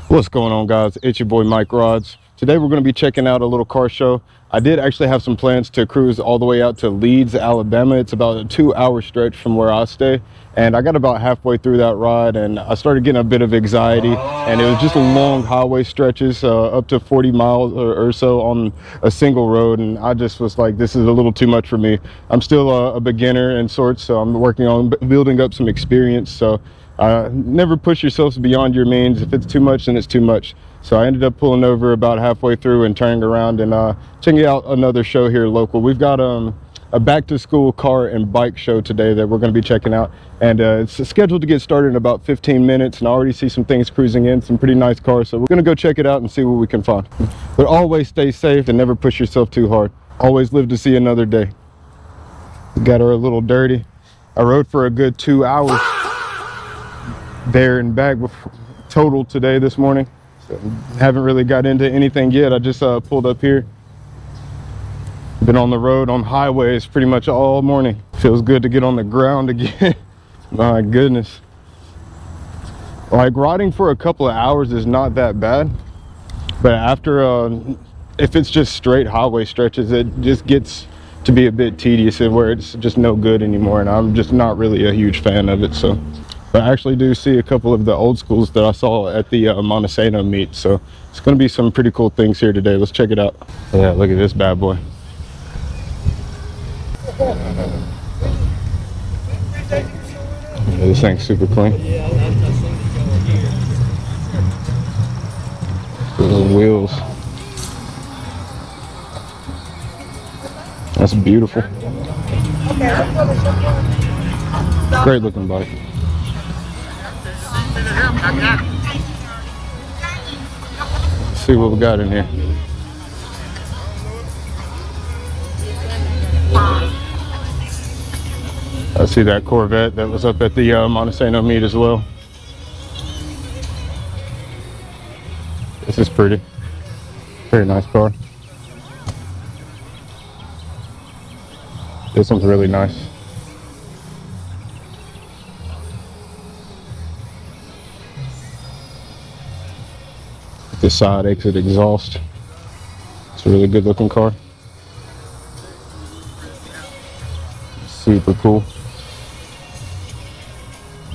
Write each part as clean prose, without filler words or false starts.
What's going on, guys? It's your boy Mike Rods. Today we're going to be checking out a little car show. I did actually have some plans to cruise all the way out to Leeds, Alabama. It's about a 2-hour stretch from where I stay, and I got about halfway through that ride and I started getting a bit of anxiety, and it was just long highway stretches, up to 40 miles or so on a single road, and I just was like, this is a little too much for me. I'm still a beginner in sorts, so I'm working on building up some experience. So never push yourselves beyond your means. If it's too much, then it's too much. So I ended up pulling over about halfway through and turning around and checking out another show here local. We've got a back to school car and bike show today that we're going to be checking out, and it's scheduled to get started in about 15 minutes, and I already see some things cruising in, some pretty nice cars, so we're going to go check it out and see what we can find. But always stay safe and never push yourself too hard. Always live to see another day. We got her a little dirty. I rode for a good 2 hours there and back total today this morning, so haven't really got into anything yet. I just pulled up here. Been on the road on highways pretty much all morning. Feels good to get on the ground again. My goodness, like riding for a couple of hours is not that bad, but after if it's just straight highway stretches, it just gets to be a bit tedious and where it's just no good anymore, and I'm just not really a huge fan of it. So but I actually do see a couple of the old schools that I saw at the Mustang Row meet, so it's going to be some pretty cool things here today. Let's check it out. Yeah, look at this bad boy. Yeah, this thing's super clean. Little wheels. That's beautiful. Great looking bike. Let's see what we got in here. I see that Corvette that was up at the Mustang Row meet as well. This is pretty. Very nice car. This one's really nice. The side exit exhaust. It's a really good looking car. Super cool.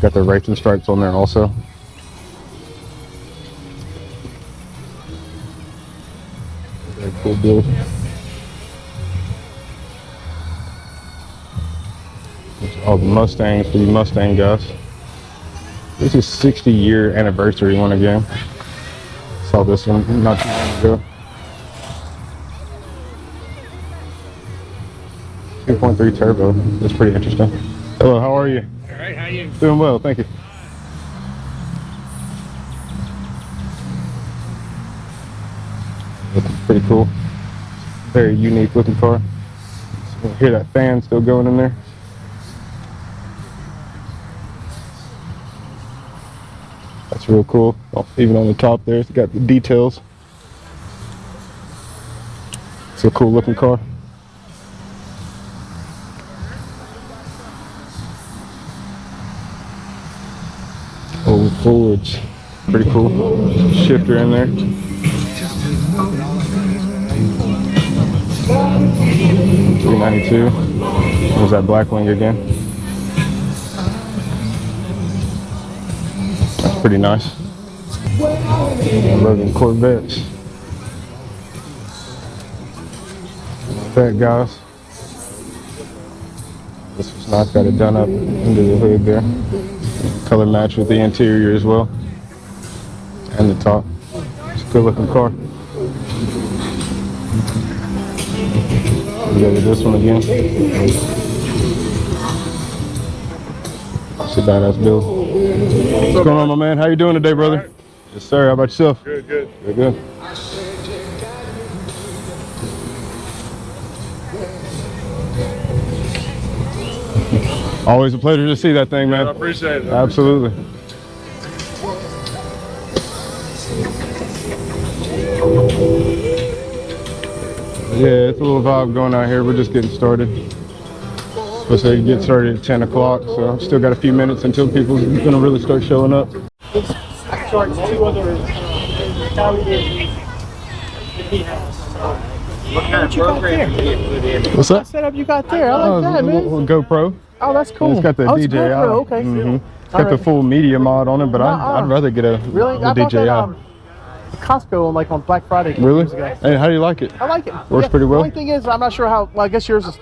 Got the racing stripes on there also. Very cool build. All the Mustangs for you Mustang guys. This is 60-year anniversary one again. Saw this one not too long ago. 2.3 turbo. That's pretty interesting. Hello, how are you? All right, how are you? Doing well, thank you. Looking pretty cool. Very unique looking car. So you hear that fan still going in there. That's real cool. Oh, even on the top there, it's got the details. It's a cool looking car. Old Fords. Pretty cool. Shifter in there. $392. There's that black wing again. That's pretty nice. Logan Corvettes. That guys. This was nice. Got it done up into the hood there. Color match with the interior as well, and the top. It's a good looking car. We go to this one again. It's a badass build. What's going on, my man? How you doing today, brother? Right. Yes, sir. How about yourself? Good, good. Good, good. Always a pleasure to see that thing, man. I appreciate it. Absolutely. Yeah, it's a little vibe going out here. We're just getting started. Supposed to get started at 10 o'clock, so I've still got a few minutes until people are going to really start showing up. Charge 2 other What kind of program you put in? What's What up? setup you got there? I like that, man. GoPro. Oh, that's cool. And it's got the oh, it's DJI. GoPro, okay. It's got the full media mod on it, but I'd rather get a Really? the I bought DJI. that Costco on Black Friday. a couple Really? years ago. Hey, how do you like it? I like it. Works pretty well. The only thing is, I'm not sure how. Well, I guess yours is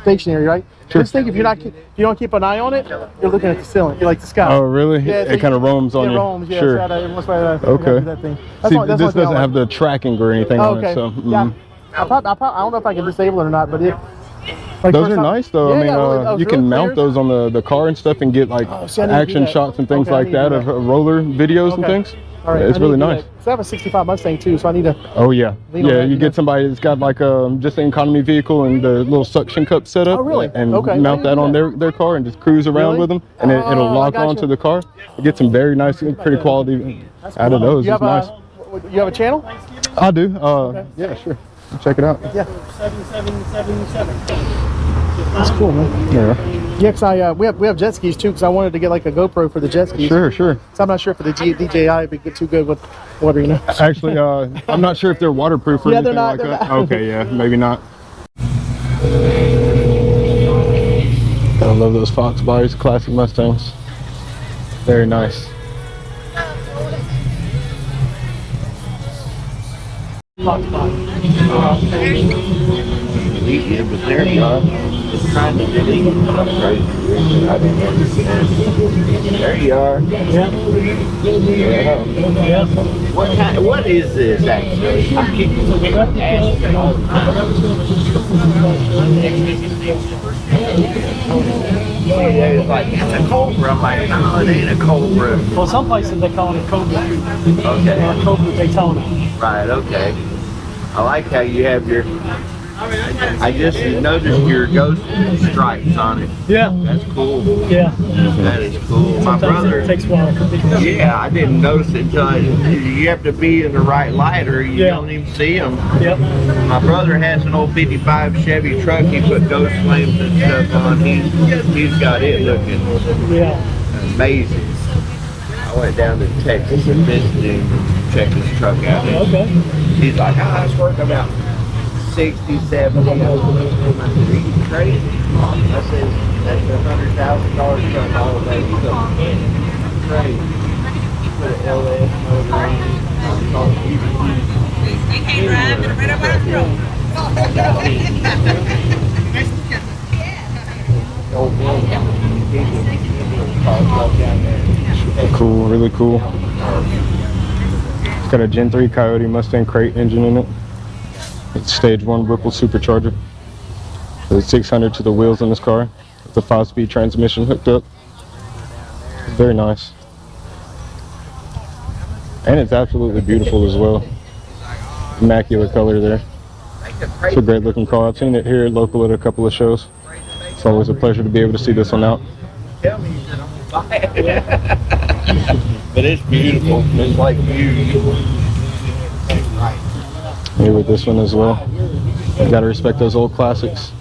stationary, right? Sure. Just think if you don't keep an eye on it, you're looking at the ceiling. You're like the sky. Oh, really? Yeah, it kind of roams on it you. roams, yeah. Sure. Okay. That thing. See, this doesn't have the tracking or anything on it, so. Yeah. I don't know if I can disable it or not, but it. Like Those are nice though. I mean, you can mount those on the car and stuff and get like action shots and things like that of roller videos and things. All right, it's really nice. So I have a 65 Mustang too, so I need to. Oh yeah, lean on yeah. that, You get somebody that's got like just an economy vehicle and the little suction cup set up. Oh, really? And Okay. mount that on their car and just cruise around Really? with them, and it'll Oh, lock I got onto you. the car. You get some very nice, pretty quality out of those. You It's have nice. you have a channel? I do. Yeah, sure. Check it out. Yeah. 7777. That's cool, man. Yeah. Yeah, cause we have jet skis too, because I wanted to get like a GoPro for the jet skis. Sure. So I'm not sure if the DJI would be too good with water, you know. Actually, I'm not sure if they're waterproof or Yeah, anything they're not, like they're that. not. Okay, yeah, maybe not. I love those Fox bodies, classic Mustangs. Very nice. Yeah, but there you are. It's trying to delete it. Crazy. I didn't understand. There you are. Yeah. What is this actually? I keep asking all the time. It's like, it's a Cobra. I'm like, no, it ain't a Cobra. Well, some places they call it a Cobra. Okay. Or Cobra Daytona. Right, okay. I like how you have your, I just noticed your ghost stripes on it. Yeah. That's cool. Yeah. That is cool. My Sometimes brother, it takes a while for people. yeah, I didn't notice it until you have to be in the right light or you don't even see them. Yep. My brother has an old 55 Chevy truck. He put ghost flames and stuff on. He's got it looking Yeah. amazing. I went down to Texas and visited him and checked his truck out. Okay. He's like, it's worth about 60, 70. I said, are you crazy? I said, that's $100,000 truck all day. He's like, crazy. Put an LS motor in it. You can't drive and right up out the road. Old boy, he's down there. Cool, really cool. It's got a Gen 3 Coyote Mustang crate engine in it. It's stage 1 Whipple supercharger. There's 600 to the wheels in this car. It's a 5-speed transmission hooked up. It's very nice. And it's absolutely beautiful as well. Immaculate color there. It's a great looking car. I've seen it here local at a couple of shows. It's always a pleasure to be able to see this one out. Tell me you said I'm buy it. But it's beautiful. It's like you. Here with this one as well. You gotta respect those old classics.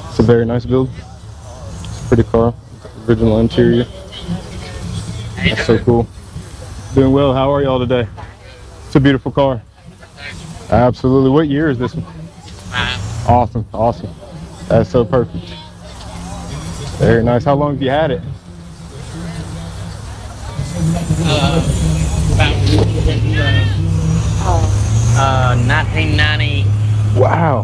It's a very nice build. It's a pretty car. Original interior. That's so cool. Doing well. How are y'all today? It's a beautiful car. Absolutely. What year is this one? Awesome. Awesome. That's so perfect. Very nice. How long have you had it? About 1990, Wow.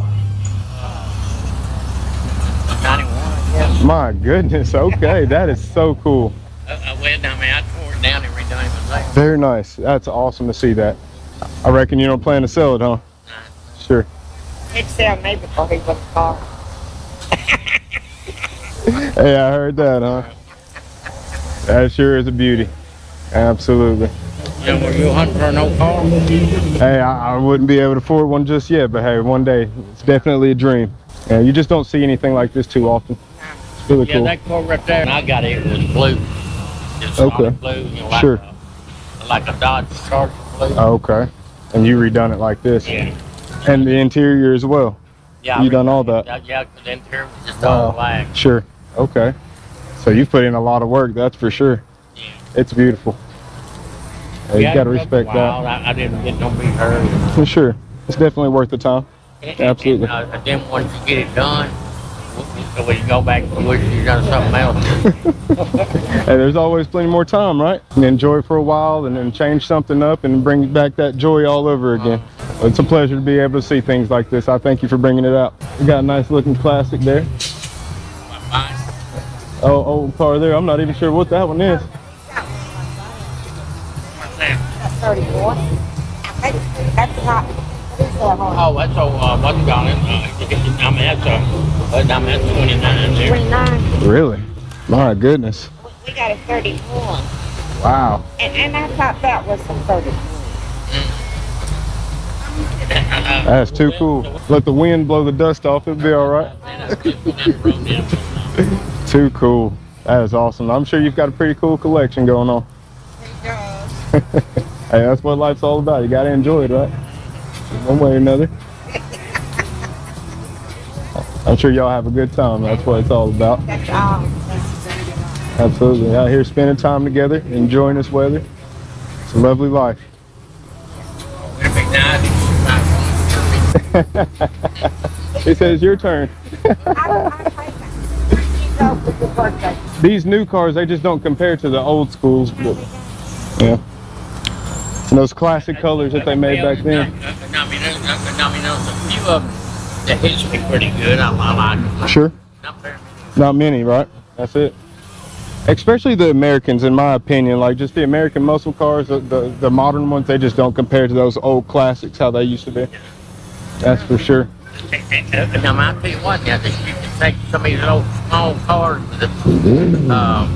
91. Yeah. My goodness. Okay. That is so cool. I tore it down and redone it myself. Very nice. That's awesome to see that. I reckon you don't plan to sell it, huh? Sure. He'd sell me before he bought the car. Hey, I heard that, huh? That sure is a beauty. Absolutely. You know, were you hunting for an old car? Hey, I wouldn't be able to afford one just yet, but hey, one day. It's definitely a dream. Yeah, you just don't see anything like this too often. It's really Yeah, cool. that car right there. When I got it, it was blue. Just Okay. solid blue, you know, like Sure. like a Dodge Charger blue. Okay. And you redone it like this. Yeah. And the interior as well. Yeah. You done all that? Yeah, the interior was just all black. Sure. Okay. So you've put in a lot of work, that's for sure. Yeah. It's beautiful. You gotta respect that. I didn't get no big hurry. For sure. It's definitely worth the time. Absolutely. And then once you get it done, when you go back to wish you done something else. Hey, there's always plenty more time, right? And enjoy for a while and then change something up and bring back that joy all over again. It's a pleasure to be able to see things like this. I thank you for bringing it out. We got a nice looking classic there. Oh, old car there. I'm not even sure what that one is. What's that? 31. I think that's not. What is that one? Oh, that's what you call it? That's 29 there. 29. Really? My goodness. We got a 31. Wow. And I thought that was a 31. That's too cool. Let the wind blow the dust off. It'll be all right. Too cool. That is awesome. I'm sure you've got a pretty cool collection going on. Hey, that's what life's all about. You got to enjoy it, right? One way or another. I'm sure y'all have a good time. That's what it's all about. That's all. Absolutely. Out here spending time together, enjoying this weather. It's a lovely life. He says, your turn. These new cars, they just don't compare to the old schools. But, yeah. And those classic colors that they made back then. I mean, there's a few of them that hits me pretty good. I like them. Sure. Not very many. Not many, right? That's it. Especially the Americans, in my opinion, like just the American muscle cars, the modern ones, they just don't compare to those old classics, how they used to be. That's for sure. Now, I'll tell you what, now, you can take some of these old small cars with well,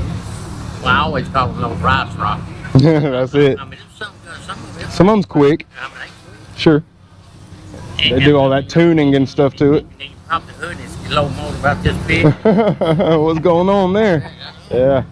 I always call them those rice rocks. That's it. I mean, some of them. Some of them's quick. I mean, Sure. They do all that tuning and stuff to it. you pop the hood, it's a low motor about this big. What's going on there? Yeah.